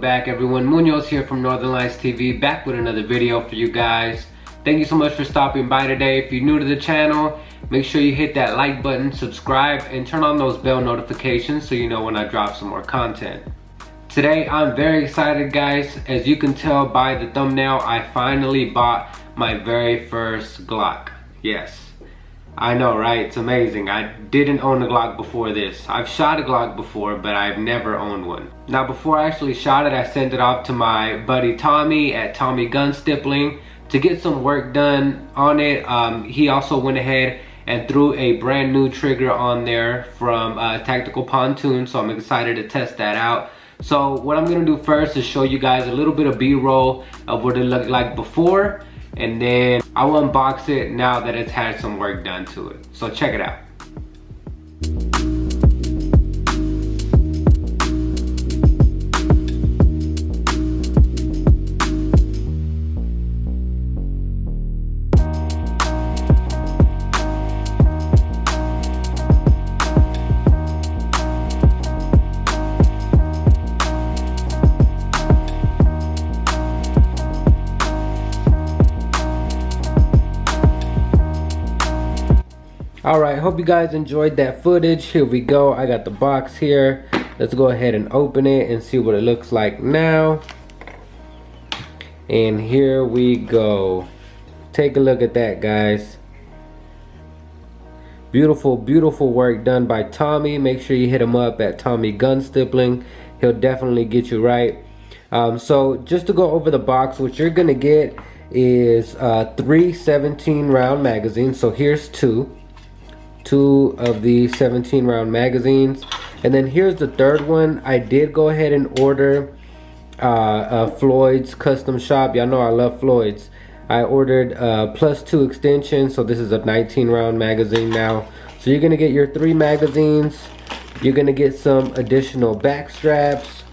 back, everyone. Munoz here from Northern Lights TV, back with another video for you guys. Thank you so much for stopping by today. If you're new to the channel, make sure you hit that like button, subscribe, and turn on those bell notifications so you know when I drop some more content. Today, I'm very excited, guys. As you can tell by the thumbnail, I finally bought my very first Glock. Yes. I know, right? It's amazing. I didn't own a Glock before this. I've shot a Glock before, but I've never owned one. Now, before I actually shot it, I sent it off to my buddy Tommy at TommyGunnStippling to get some work done on it. He also went ahead and threw a brand new trigger on there from Tactical Pontoon, so I'm excited to test that out. So what I'm gonna do first is show you guys a little bit of B-roll of what it looked like before, and then I'll unbox it now that it's had some work done to it. So check it out. Alright, hope you guys enjoyed that footage. Here we go. I got the box here. Let's go ahead and open it and see what it looks like now. And here we go. Take a look at that, guys. Beautiful, beautiful work done by Tommy. Make sure you hit him up at TommyGunnStippling. He'll definitely get you right. So just to go over the box, what you're gonna get is 3 17-round magazines. So here's two of the 17-round magazines, and then here's the third one. I did go ahead and order Floyd's custom shop. Y'all know I love Floyd's. I ordered +2 extension, so this is a 19-round magazine now. So you're gonna get your 3 magazines. You're gonna get some additional back straps.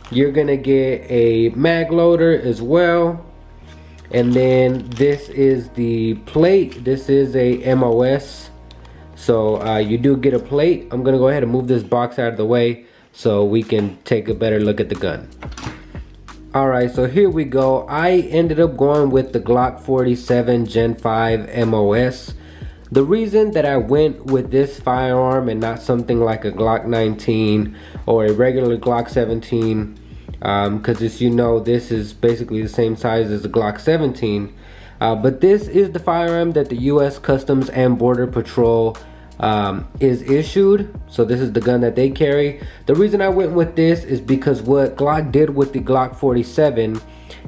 You're gonna get a mag loader as well, and then this is the plate. This is a MOS. So you do get a plate. I'm gonna go ahead and move this box out of the way so we can take a better look at the gun. Alright, so here we go. I ended up going with the Glock 47 Gen 5 MOS. The reason that I went with this firearm and not something like a Glock 19 or a regular Glock 17, because as you know, this is basically the same size as the Glock 17. But this is the firearm that the U.S. Customs and Border Patrol is issued. So this is the gun that they carry. The reason I went with this is because what Glock did with the Glock 47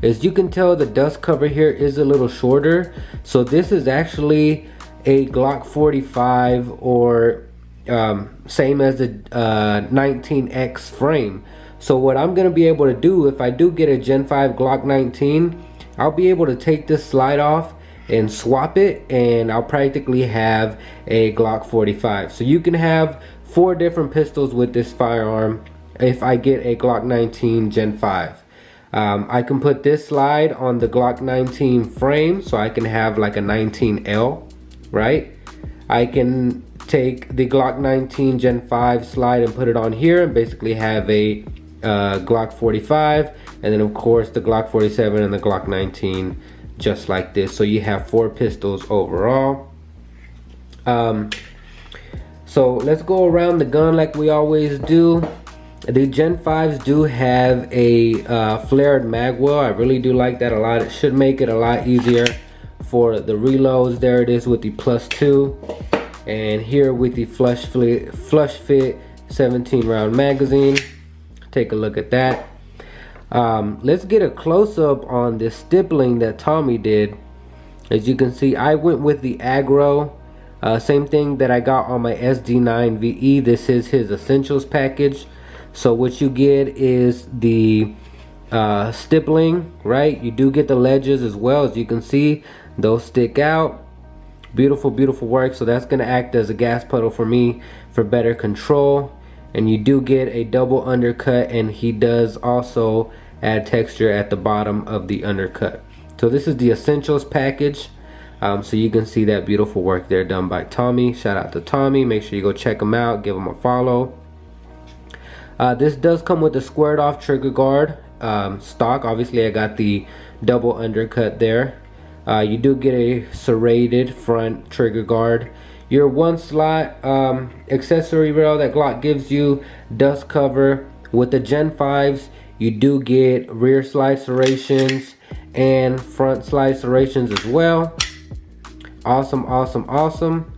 is, you can tell the dust cover here is a little shorter. So this is actually a Glock 45 or same as the 19X frame. So what I'm going to be able to do, if I do get a Gen 5 Glock 19, I'll be able to take this slide off and swap it, and I'll practically have a Glock 45. So you can have 4 different pistols with this firearm if I get a Glock 19 Gen 5. I can put this slide on the Glock 19 frame, so I can have like a 19L, right? I can take the Glock 19 Gen 5 slide and put it on here and basically have a Glock 45, and then of course the Glock 47 and the Glock 19 just like this. So you have 4 pistols overall. So let's go around the gun like we always do. The Gen 5s do have a flared mag well. I really do like that a lot. It should make it a lot easier for the reloads. There it is with the +2, and here with the flush fit 17-round magazine. Take a look at that. Let's get a close-up on this stippling that Tommy did. As you can see, I went with the aggro, same thing that I got on my SD9 VE. This is his essentials package. So what you get is the stippling, right? You do get the ledges as well. As you can see, those stick out. Beautiful, beautiful work. So that's going to act as a gas pedal for me for better control. And you do get a double undercut, and he does also add texture at the bottom of the undercut. So this is the essentials package. So you can see that beautiful work there done by Tommy. Shout out to Tommy. Make sure you go check him out, give him a follow. This does come with a squared off trigger guard stock. Obviously I got the double undercut there. You do get a serrated front trigger guard. Your one slot accessory rail that Glock gives you does cover. With the Gen 5s, you do get rear slide serrations and front slide serrations as well. Awesome, awesome, awesome.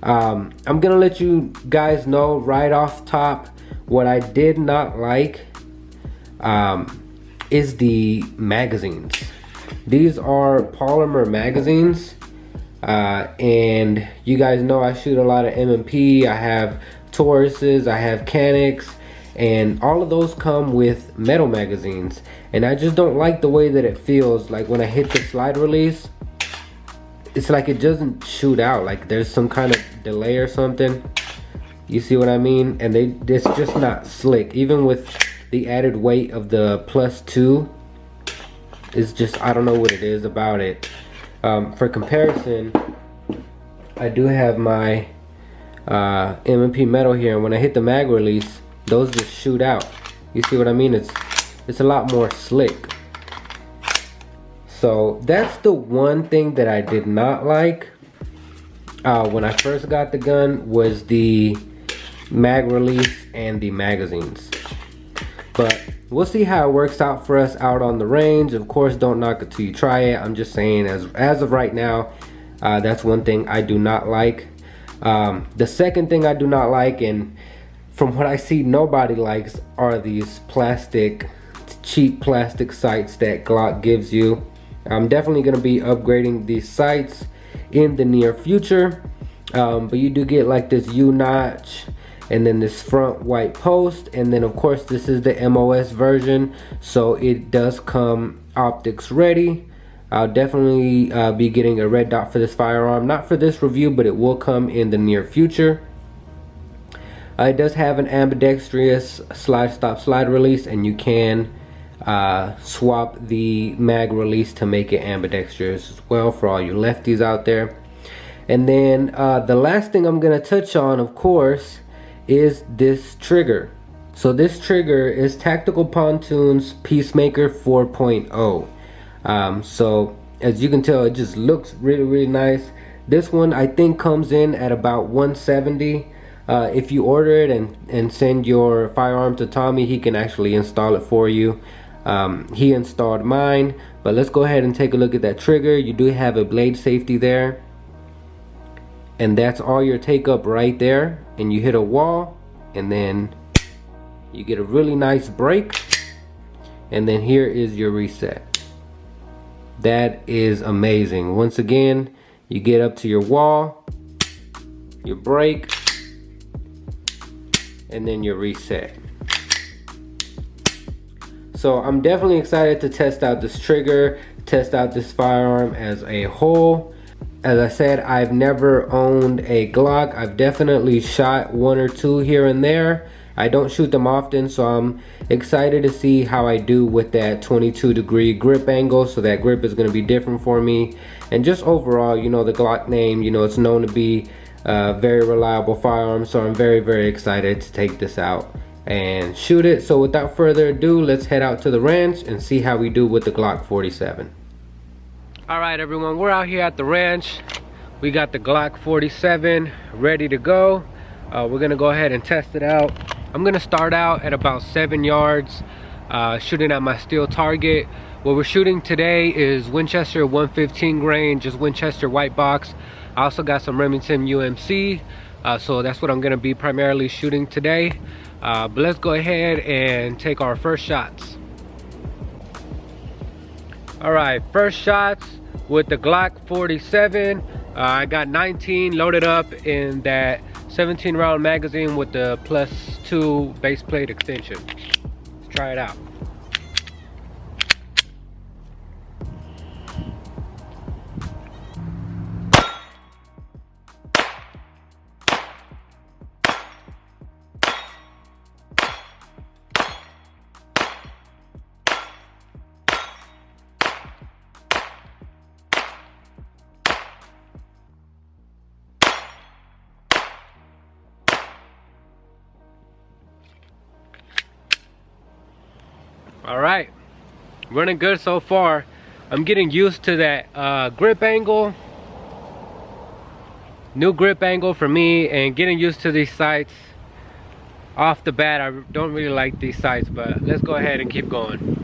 I'm gonna let you guys know right off top what I did not like is the magazines. These are polymer magazines, and you guys know I shoot a lot of M&P. I have Tauruses, I have Canics, and all of those come with metal magazines, and I just don't like the way that it feels. Like when I hit the slide release, it's like it doesn't shoot out, like there's some kind of delay or something. You see what I mean? And it's just not slick. Even with the added weight of the +2, it's just, I don't know what it is about it. For comparison, I do have my M&P metal here, and when I hit the mag release, those just shoot out. You see what I mean? It's a lot more slick. So that's the one thing that I did not like when I first got the gun, was the mag release and the magazines. But we'll see how it works out for us out on the range. Of course, don't knock it till you try it. I'm just saying, as of right now, that's one thing I do not like. The second thing I do not like, and from what I see nobody likes, are these cheap plastic sights that Glock gives you. I'm definitely going to be upgrading these sights in the near future, but you do get like this U-notch, and then this front white post, and then of course this is the MOS version, so it does come optics ready. I'll definitely be getting a red dot for this firearm, not for this review, but it will come in the near future. It does have an ambidextrous slide stop slide release, and you can swap the mag release to make it ambidextrous as well for all you lefties out there. And then the last thing I'm gonna touch on, of course, is this trigger. So this trigger is Tactical Pontoons Peacemaker 4.0. So as you can tell, it just looks really nice. This one I think comes in at about 170. If you order it and send your firearm to Tommy, he can actually install it for you. He installed mine, but let's go ahead and take a look at that trigger. You do have a blade safety there, and that's all your take up right there. And you hit a wall, and then you get a really nice break, and then here is your reset. That is amazing. Once again, you get up to your wall, your break, and then your reset. So I'm definitely excited to test out this trigger, test out this firearm as a whole. As I said, I've never owned a Glock. I've definitely shot one or two here and there. I don't shoot them often, so I'm excited to see how I do with that 22-degree grip angle. So that grip is going to be different for me. And just overall, you know, the Glock name, you know, it's known to be a very reliable firearm. So I'm very excited to take this out and shoot it. So without further ado, let's head out to the ranch and see how we do with the Glock 47. All right, everyone, we're out here at the ranch. We got the Glock 47 ready to go. We're gonna go ahead and test it out. I'm gonna start out at about 7 yards, shooting at my steel target. What we're shooting today is Winchester 115 grain, just Winchester white box. I also got some Remington UMC, so that's what I'm gonna be primarily shooting today. But let's go ahead and take our first shots. All right, first shots with the Glock 47. I got 19 loaded up in that 17 round magazine with the +2 base plate extension. Let's try it out. All right, Running good so far. I'm getting used to that grip angle. New grip angle for me, and getting used to these sights. Off the bat, I don't really like these sights, but let's go ahead and keep going.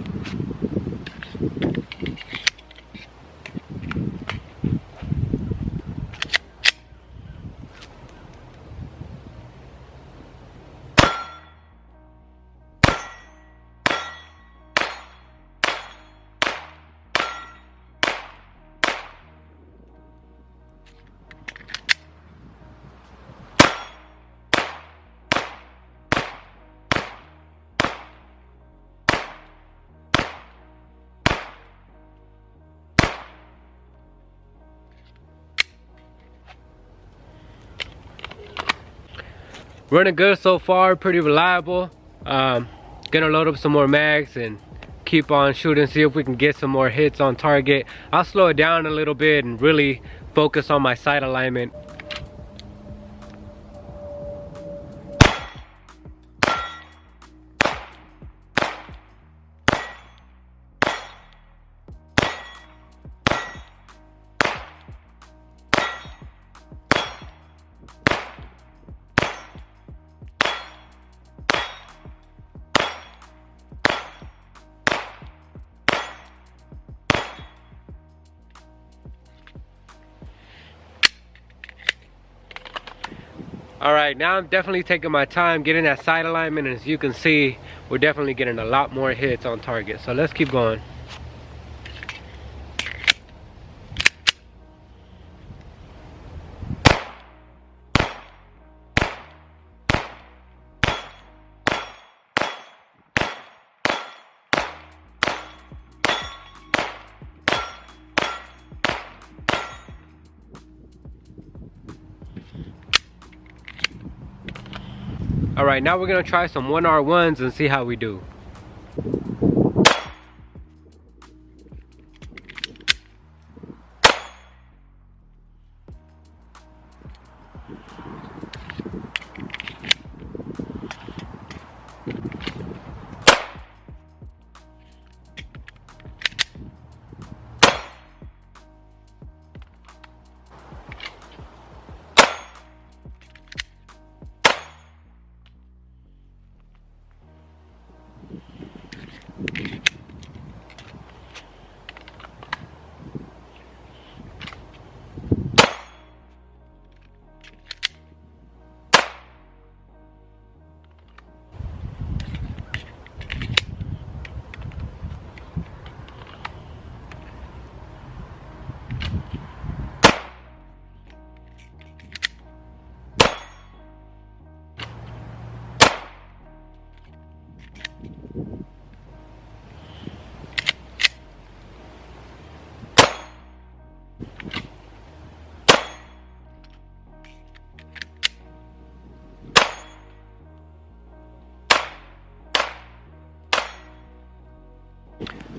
Running good so far, pretty reliable. Gonna load up some more mags and keep on shooting, see if we can get some more hits on target. I'll slow it down a little bit and really focus on my sight alignment. Alright, now I'm definitely taking my time getting that sight alignment, and as you can see, we're definitely getting a lot more hits on target. So let's keep going. Alright, now we're gonna try some 1R1s and see how we do.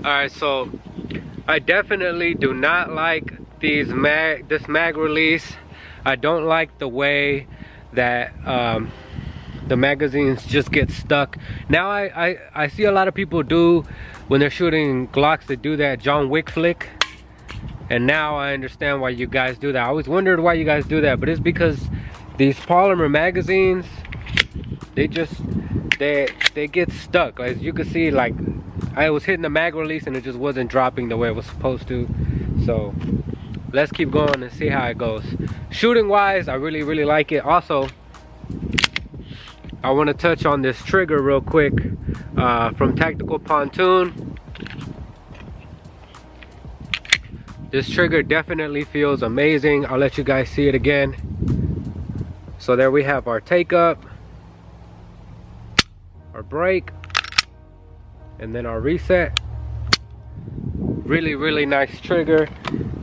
Alright, so I definitely do not like this mag release. I don't like the way that the magazines just get stuck. Now I see a lot of people do, when they're shooting Glocks, they do that John Wick flick. And now I understand why you guys do that. I always wondered why you guys do that, but it's because these polymer magazines, they get stuck. As you can see, like, I was hitting the mag release and it just wasn't dropping the way it was supposed to. So let's keep going and see how it goes. Shooting wise, I really like it. Also, I want to touch on this trigger real quick from Tactical Pontoon. This trigger definitely feels amazing. I'll let you guys see it again. So there we have our take up, our break, and then our reset. Really nice trigger.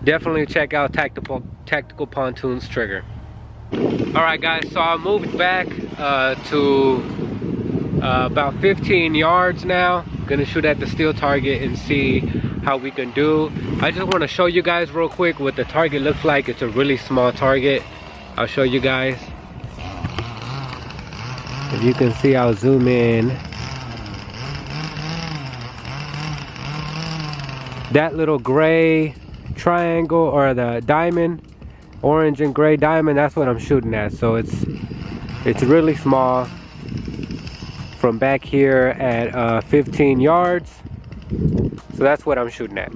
Definitely check out Tactical Pontoon's trigger. Alright guys, so I moved back to about 15 yards now. Gonna shoot at the steel target and see how we can do. I just want to show you guys real quick what the target looks like. It's a really small target. I'll show you guys. If you can see, I'll zoom in. that little gray triangle, or the diamond, orange and gray diamond, that's what I'm shooting at. So it's really small from back here at 15 yards. So that's what I'm shooting at.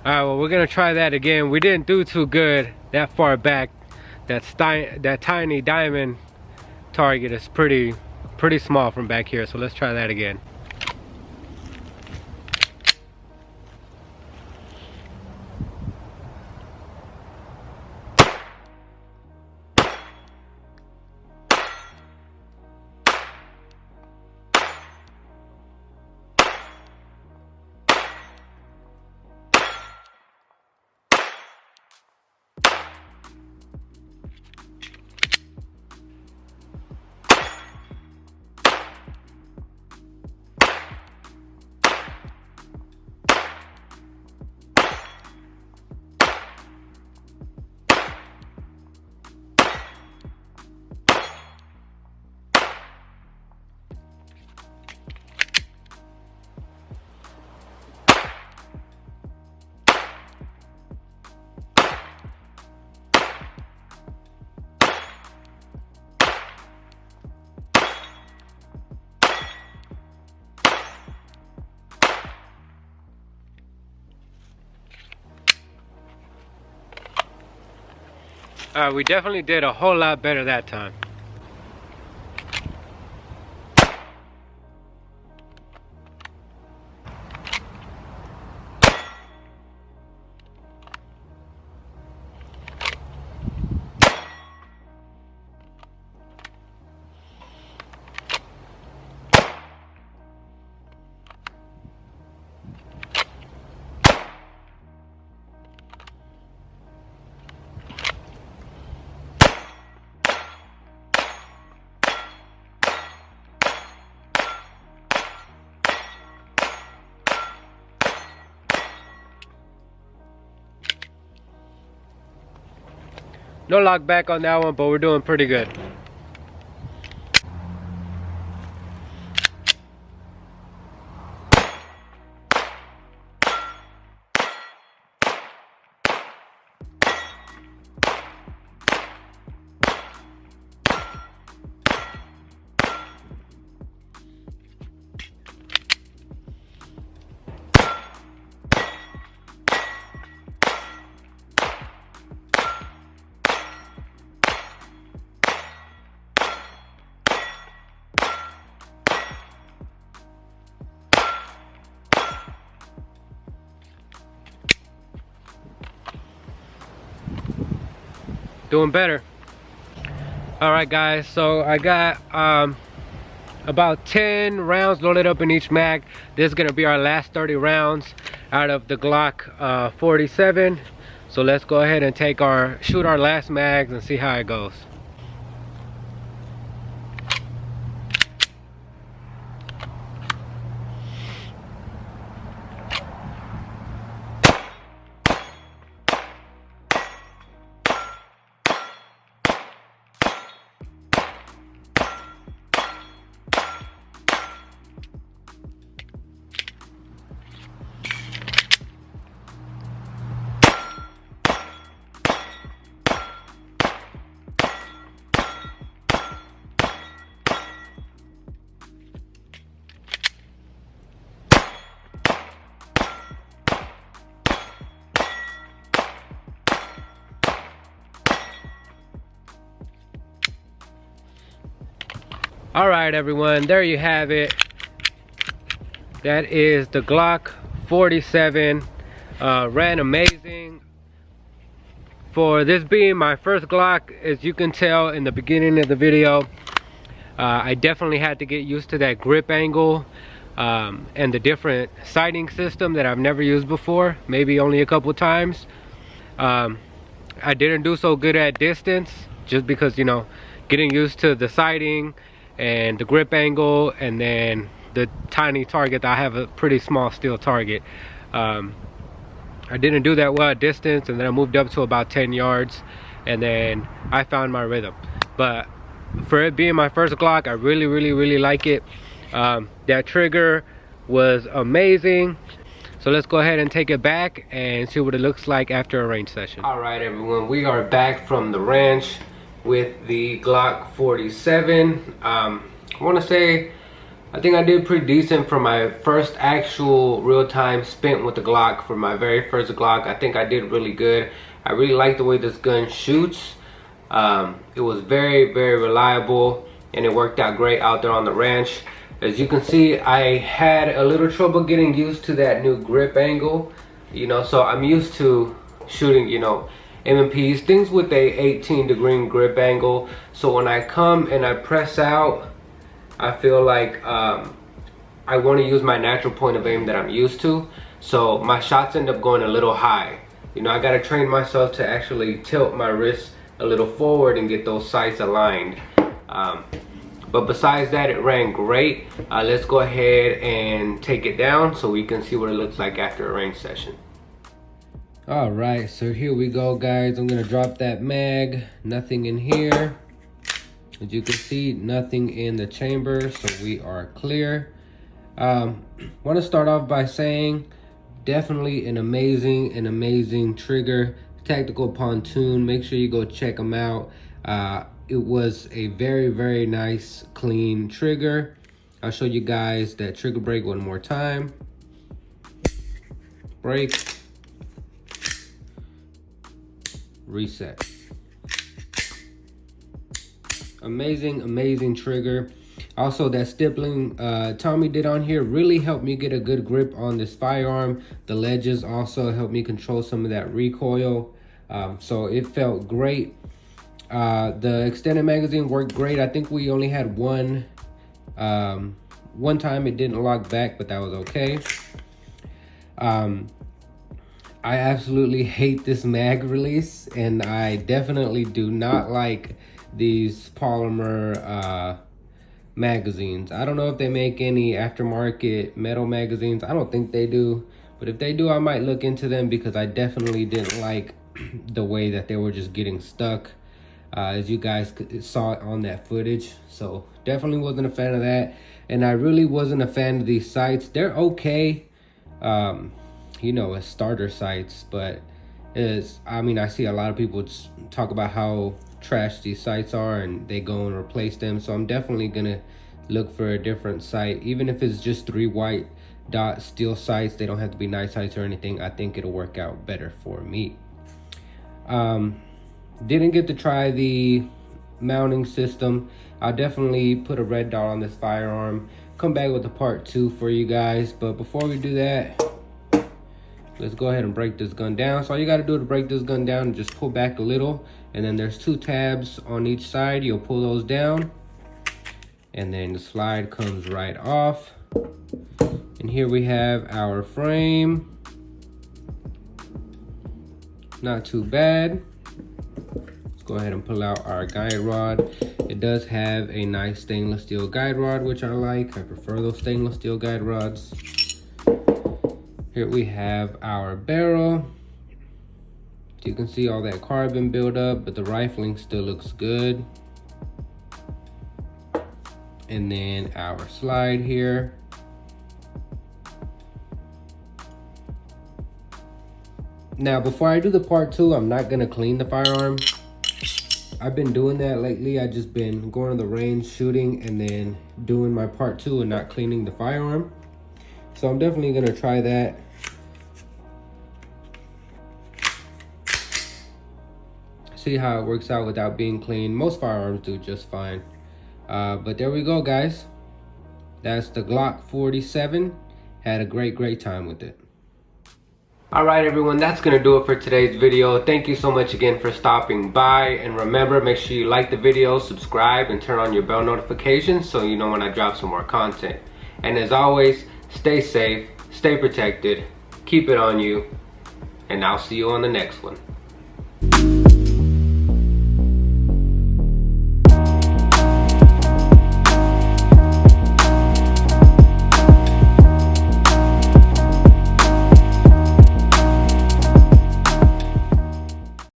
Alright, well, we're gonna try that again. We didn't do too good that far back. That tiny diamond target is pretty small from back here, so let's try that again. We definitely did a whole lot better that time. No lock back on that one, but we're doing pretty good. Doing better. All right, guys, so I got a about 10 rounds loaded up in each mag. This is gonna be our last 30 rounds out of the Glock 47. So let's go ahead and shoot our last mags and see how it goes. All right, everyone, there you have it. That is the Glock 47. Ran amazing. For this being my first Glock, as you can tell in the beginning of the video, I definitely had to get used to that grip angle and the different sighting system that I've never used before, maybe only a couple times. I didn't do so good at distance just because, you know, getting used to the sighting and the grip angle, and then the tiny target. I have a pretty small steel target. I didn't do that well at distance, and then I moved up to about 10 yards, and then I found my rhythm. But for it being my first Glock, I really like it. That trigger was amazing. So let's go ahead and take it back and see what it looks like after a range session. All right, everyone, we are back from the ranch with the Glock 47. I want to say I think I did pretty decent for my first actual real time spent with the Glock. For my very first Glock, I think I did really good. I really like the way this gun shoots. It was very reliable, and it worked out great out there on the ranch. As you can see, I had a little trouble getting used to that new grip angle, you know, so I'm used to shooting, you know, M&Ps, things with a 18-degree grip angle. So when I come and I press out, I feel like I want to use my natural point of aim that I'm used to. So my shots end up going a little high. You know, I got to train myself to actually tilt my wrist a little forward and get those sights aligned. But besides that, it ran great. Let's go ahead and take it down so we can see what it looks like after a range session. All right, so here we go, guys. I'm gonna drop that mag. Nothing in here. As you can see, nothing in the chamber, so we are clear. Want to start off by saying, definitely an amazing trigger. Tactical Pontoon. Make sure you go check them out. It was a very nice, clean trigger. I'll show you guys that trigger break one more time. Break. Reset. Amazing trigger. Also, that stippling Tommy did on here really helped me get a good grip on this firearm. The ledges also helped me control some of that recoil. So it felt great. The extended magazine worked great. I think we only had one time it didn't lock back, but that was okay. I absolutely hate this mag release, and I definitely do not like these polymer magazines. I don't know if they make any aftermarket metal magazines. I don't think they do, but if they do, I might look into them, because I definitely didn't like the way that they were just getting stuck, as you guys saw it on that footage. So definitely wasn't a fan of that, and I really wasn't a fan of these sights. They're okay, you know, as starter sights, but I mean, I see a lot of people talk about how trash these sights are, and they go and replace them. So I'm definitely gonna look for a different sight, even if it's just 3 white dot steel sights. They don't have to be night sights or anything. I think it'll work out better for me. Didn't get to try the mounting system. I'll definitely put a red dot on this firearm, come back with a part 2 for you guys. But before we do that, let's go ahead and break this gun down. So all you got to do to break this gun down is just pull back a little, and then there's 2 tabs on each side. You'll pull those down, and then the slide comes right off. And here we have our frame. Not too bad. Let's go ahead and pull out our guide rod. It does have a nice stainless steel guide rod, which I like. I prefer those stainless steel guide rods. Here we have our barrel. You can see all that carbon buildup, but the rifling still looks good. And then our slide here. Now, before I do the part 2, I'm not gonna clean the firearm. I've been doing that lately. I've just been going to the range, shooting, and then doing my part 2 and not cleaning the firearm. So I'm definitely gonna try that. See how it works out without being clean. Most firearms do just fine. But there we go, guys. That's the Glock 47. Had a great time with it. All right, everyone, that's gonna do it for today's video. Thank you so much again for stopping by. And remember, make sure you like the video, subscribe, and turn on your bell notifications so you know when I drop some more content. And as always, stay safe, stay protected, keep it on you, and I'll see you on the next one.